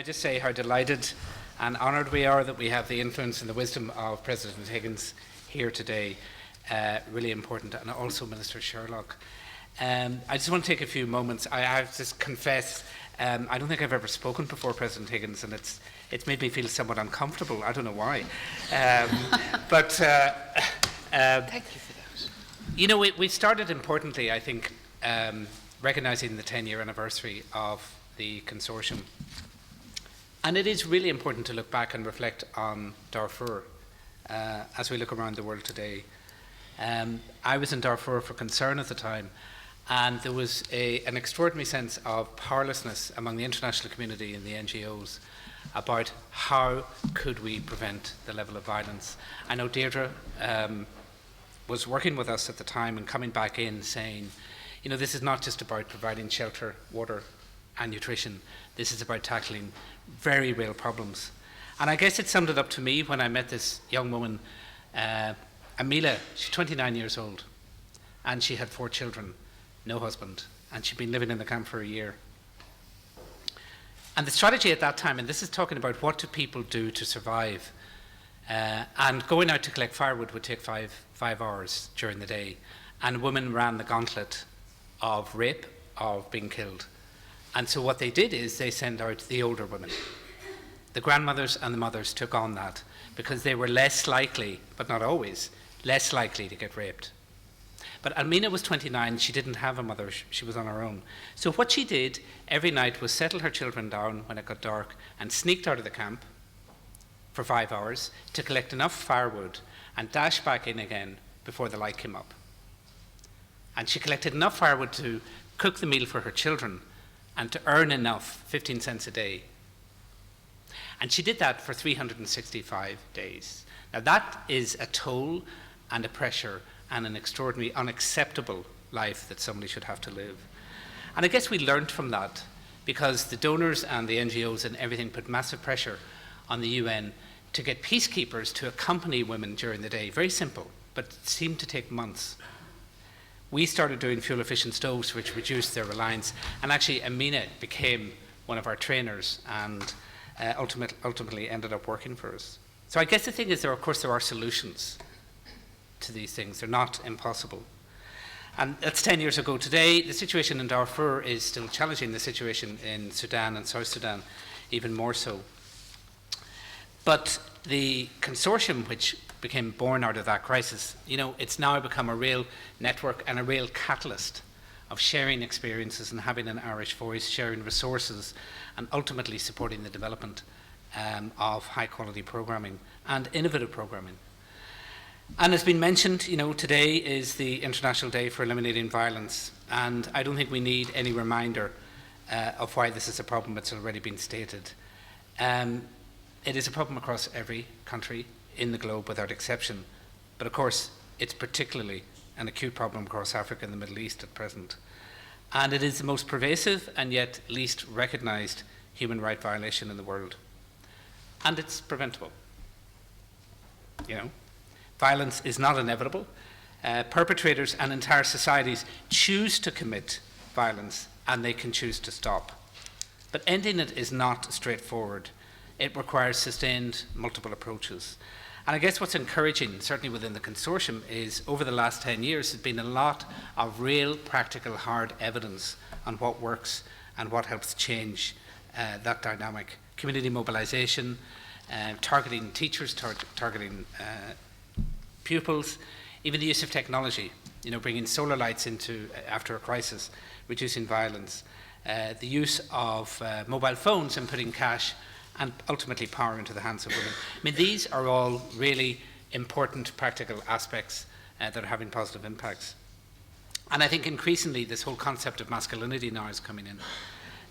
I just say how delighted and honoured we are that we have the influence and the wisdom of President Higgins here today. Really important, and also Minister Sherlock. I just want to take a few moments. I have to confess, I don't think I've ever spoken before President Higgins, and it's made me feel somewhat uncomfortable. I don't know why. But thank you for that. You know, we started importantly, I think, recognising the 10-year anniversary of the consortium. And it is really important to look back and reflect on Darfur as we look around the world today. I was in Darfur for concern at the time, and there was an extraordinary sense of powerlessness among the international community and the NGOs about how could we prevent the level of violence. I know Deirdre was working with us at the time and coming back in saying, you know, this is not just about providing shelter, water and nutrition. This is about tackling very real problems. And I guess it summed it up to me when I met this young woman, Amila. She's 29 years old, and she had 4 children, no husband, and she'd been living in the camp for a year. And the strategy at that time, and this is talking about what do people do to survive, and going out to collect firewood would take five hours during the day, and women ran the gauntlet of rape, of being killed. And so what they did is they sent out the older women. The grandmothers and the mothers took on that because they were less likely, but not always, less likely to get raped. But Almina was 29, she didn't have a mother, she was on her own. So what she did every night was settle her children down when it got dark and sneaked out of the camp for 5 hours to collect enough firewood and dash back in again before the light came up. And she collected enough firewood to cook the meal for her children and to earn enough, 15 cents a day. And she did that for 365 days. Now that is a toll and a pressure and an extraordinary, unacceptable life that somebody should have to live. And I guess we learned from that because the donors and the NGOs and everything put massive pressure on the UN to get peacekeepers to accompany women during the day. Very simple, but it seemed to take months. We started doing fuel-efficient stoves, which reduced their reliance, and actually Amina became one of our trainers and ultimately ended up working for us. So I guess the thing is, of course, there are solutions to these things. They're not impossible. And that's 10 years ago today. The situation in Darfur is still challenging, the situation in Sudan and South Sudan even more so. But the consortium, which became born out of that crisis, you know, it's now become a real network and a real catalyst of sharing experiences and having an Irish voice, sharing resources, and ultimately supporting the development of high-quality programming and innovative programming. And as been mentioned, you know, today is the International Day for Eliminating Violence, and I don't think we need any reminder of why this is a problem. It's already been stated. It is a problem across every country in the globe without exception, but of course it's particularly an acute problem across Africa and the Middle East at present. And it is the most pervasive and yet least recognised human right violation in the world. And it's preventable. You know, violence is not inevitable. Perpetrators and entire societies choose to commit violence, and they can choose to stop. But ending it is not straightforward. It requires sustained multiple approaches. And I guess what's encouraging, certainly within the consortium, is over the last 10 years, there's been a lot of real, practical, hard evidence on what works and what helps change that dynamic. Community mobilisation, targeting teachers, targeting pupils, even the use of technology, you know, bringing solar lights into, after a crisis, reducing violence, the use of mobile phones and putting cash and ultimately power into the hands of women. I mean, these are all really important practical aspects that are having positive impacts. And I think increasingly this whole concept of masculinity now is coming in,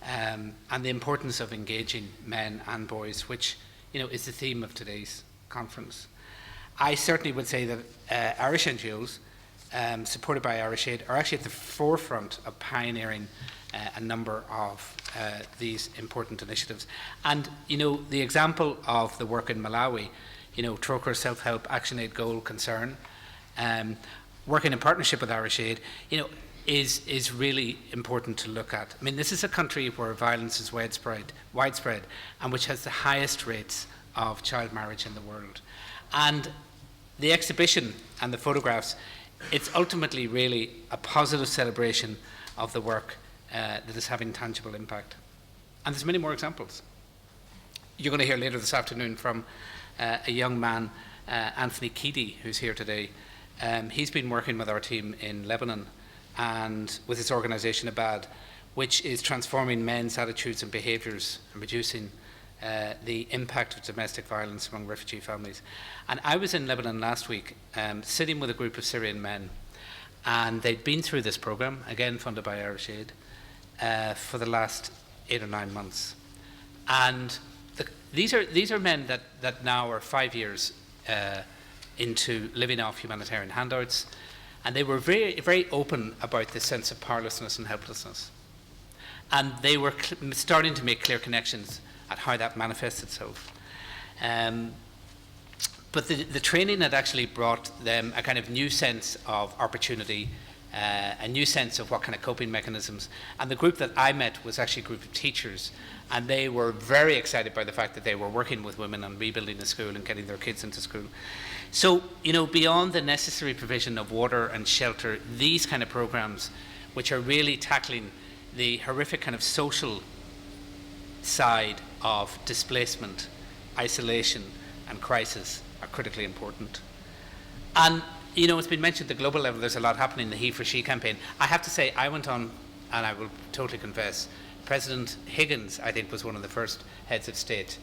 and the importance of engaging men and boys, which, you know, is the theme of today's conference. I certainly would say that Irish NGOs, supported by Irish Aid, are actually at the forefront of pioneering a number of these important initiatives. And, you know, the example of the work in Malawi, you know, Troker Self-Help, Action Aid, Goal, Concern, working in partnership with Irish Aid, you know, is really important to look at. I mean, this is a country where violence is widespread, and which has the highest rates of child marriage in the world. And the exhibition and the photographs, it's ultimately really a positive celebration of the work that is having tangible impact. And there's many more examples. You're going to hear later this afternoon from a young man, Anthony Keedy, who's here today. He's been working with our team in Lebanon and with his organisation Abad, which is transforming men's attitudes and behaviours and reducing the impact of domestic violence among refugee families. And I was in Lebanon last week sitting with a group of Syrian men, and they'd been through this programme, again funded by Irish Aid, for the last 8 or 9 months. And these are men that now are 5 years into living off humanitarian handouts, and they were very, very open about this sense of powerlessness and helplessness. And they were starting to make clear connections at how that manifests itself. But the training had actually brought them a kind of new sense of opportunity, a new sense of what kind of coping mechanisms. And the group that I met was actually a group of teachers, and they were very excited by the fact that they were working with women on rebuilding the school and getting their kids into school. So, beyond the necessary provision of water and shelter, these kind of programs, which are really tackling the horrific kind of social side of displacement, isolation, and crisis, are critically important. And, it's been mentioned at the global level, there's a lot happening in the He for She campaign. I have to say, I went on, and I will totally confess, President Higgins, I think, was one of the first heads of state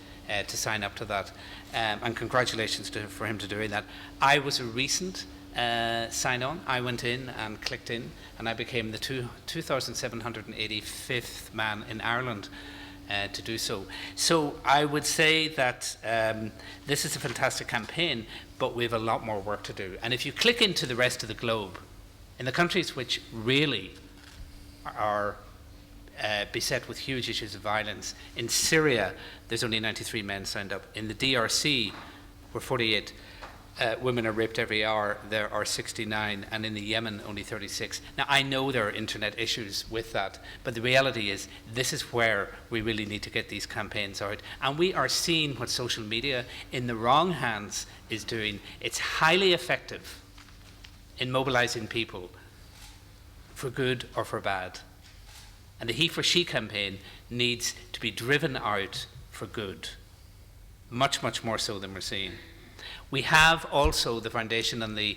to sign up to that, and congratulations for him to doing that. I was a recent sign-on. I went in and clicked in, and I became the 2,785th man in Ireland to do so. So I would say that this is a fantastic campaign, but we have a lot more work to do. And if you click into the rest of the globe, in the countries which really are beset with huge issues of violence, in Syria, there's only 93 men signed up. In the DRC, where 48 women are raped every hour, there are 69, and in the Yemen, only 36. Now, I know there are internet issues with that, but the reality is this is where we really need to get these campaigns out. And we are seeing what social media, in the wrong hands, is doing. It's highly effective in mobilizing people for good or for bad. And the He for She campaign needs to be driven out for good, much, much more so than we're seeing. We have also the foundation and the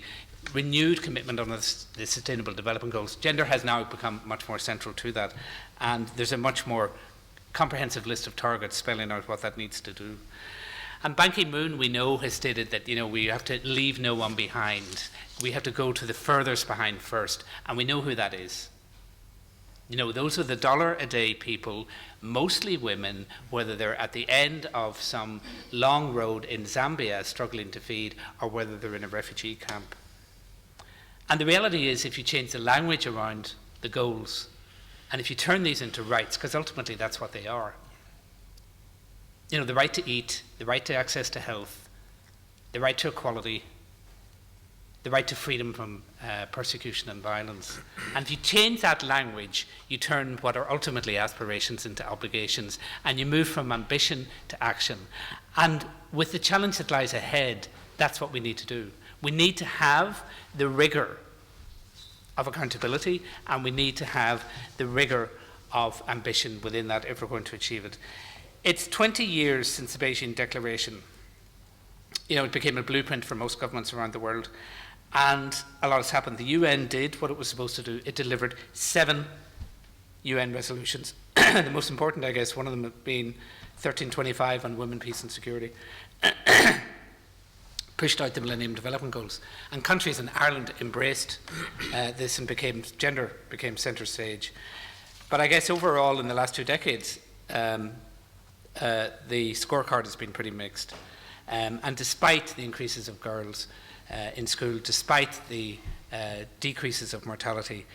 renewed commitment on the Sustainable Development Goals. Gender has now become much more central to that, and there's a much more comprehensive list of targets spelling out what that needs to do. And Ban Ki-moon, we know, has stated that we have to leave no one behind. We have to go to the furthest behind first, and we know who that is. Those are the $1-a-day people, mostly women, whether they're at the end of some long road in Zambia struggling to feed, or whether they're in a refugee camp. And the reality is, if you change the language around the goals, and if you turn these into rights, because ultimately that's what they are, the right to eat, the right to access to health, the right to equality, the right to freedom from persecution and violence. And if you change that language, you turn what are ultimately aspirations into obligations, and you move from ambition to action. And with the challenge that lies ahead, that's what we need to do. We need to have the rigour of accountability, and we need to have the rigour of ambition within that if we're going to achieve it. It's 20 years since the Beijing Declaration. It became a blueprint for most governments around the world. And a lot has happened. The UN did what it was supposed to do. It delivered 7 UN resolutions. The most important, I guess, one of them being 1325 on women, peace and security. Pushed out the Millennium Development Goals. And countries in Ireland embraced this, and gender became centre stage. But I guess overall in the last 2 decades, the scorecard has been pretty mixed. And despite the increases of girls in school, despite the decreases of mortality,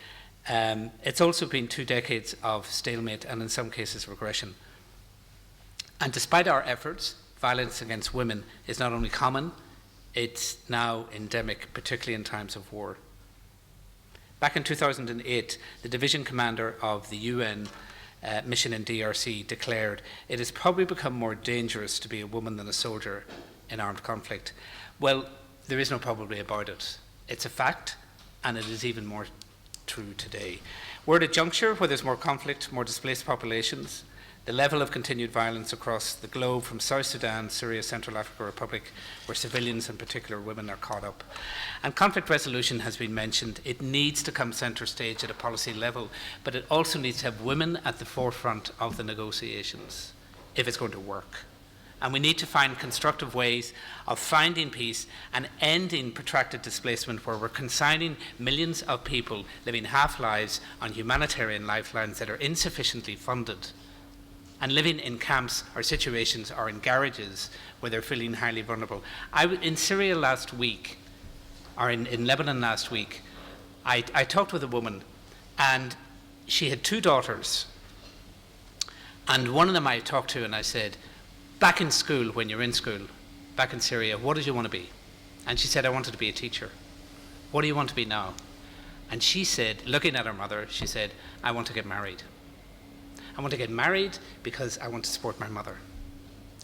it's also been 2 decades of stalemate and in some cases regression. And despite our efforts, violence against women is not only common, it's now endemic, particularly in times of war. Back in 2008, the division commander of the UN mission in DRC declared, "It has probably become more dangerous to be a woman than a soldier in armed conflict." Well, there is no probably about it. It's a fact, and it is even more true today. We're at a juncture where there's more conflict, more displaced populations. The level of continued violence across the globe, from South Sudan, Syria, Central African Republic, where civilians, in particular women, are caught up. And conflict resolution has been mentioned. It needs to come centre stage at a policy level, but it also needs to have women at the forefront of the negotiations if it's going to work. And we need to find constructive ways of finding peace and ending protracted displacement, where we're consigning millions of people living half-lives on humanitarian lifelines that are insufficiently funded, and living in camps or situations or in garages where they're feeling highly vulnerable. In Syria last week, or in Lebanon last week, I talked with a woman, and she had 2 daughters. And one of them I talked to, and I said, "Back in school, when you're in school, back in Syria, what did you want to be?" And she said, "I wanted to be a teacher." "What do you want to be now?" And she said, looking at her mother, she said, "I want to get married. I want to get married because I want to support my mother."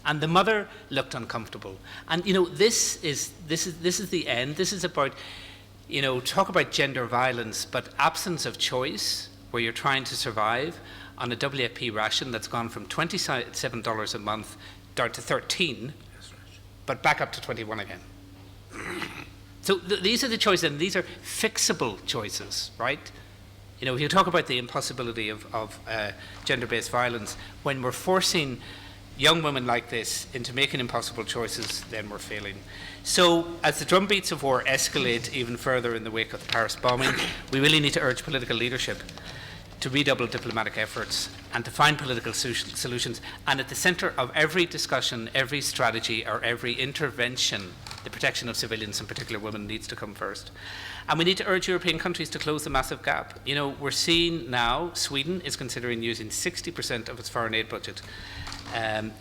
And the mother looked uncomfortable. And this is the end. This is about, talk about gender violence, but absence of choice, where you're trying to survive on a WFP ration that's gone from $27 a month down to 13, but back up to 21 again. So these are the choices, and these are fixable choices, right? If you talk about the impossibility of gender-based violence, when we're forcing young women like this into making impossible choices, then we're failing. So as the drumbeats of war escalate even further in the wake of the Paris bombing, we really need to urge political leadership to redouble diplomatic efforts and to find political solutions. And at the centre of every discussion, every strategy, or every intervention, the protection of civilians, in particular women, needs to come first. And we need to urge European countries to close the massive gap. We're seeing now Sweden is considering using 60% of its foreign aid budget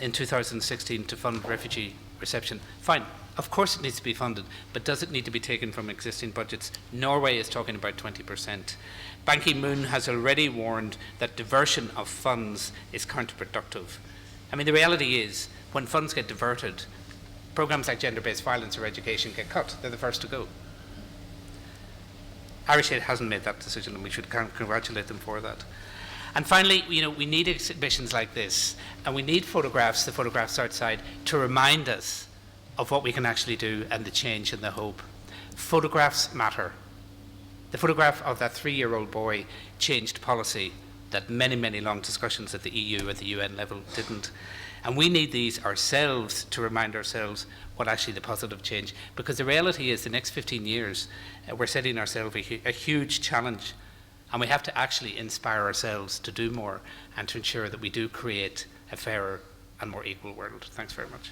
in 2016 to fund refugee reception. Fine, of course it needs to be funded, but does it need to be taken from existing budgets? Norway is talking about 20%. Ban Ki-moon has already warned that diversion of funds is counterproductive. The reality is, when funds get diverted, programs like gender-based violence or education get cut. They're the first to go. Irish Aid hasn't made that decision, and we should congratulate them for that. And finally, we need exhibitions like this, and we need photographs, the photographs outside, to remind us of what we can actually do and the change and the hope. Photographs matter. The photograph of that 3-year-old boy changed policy that many, many long discussions at the EU, at the UN level didn't. And we need these ourselves to remind ourselves what actually the positive change, because the reality is the next 15 years, we're setting ourselves a huge challenge, and we have to actually inspire ourselves to do more and to ensure that we do create a fairer and more equal world. Thanks very much.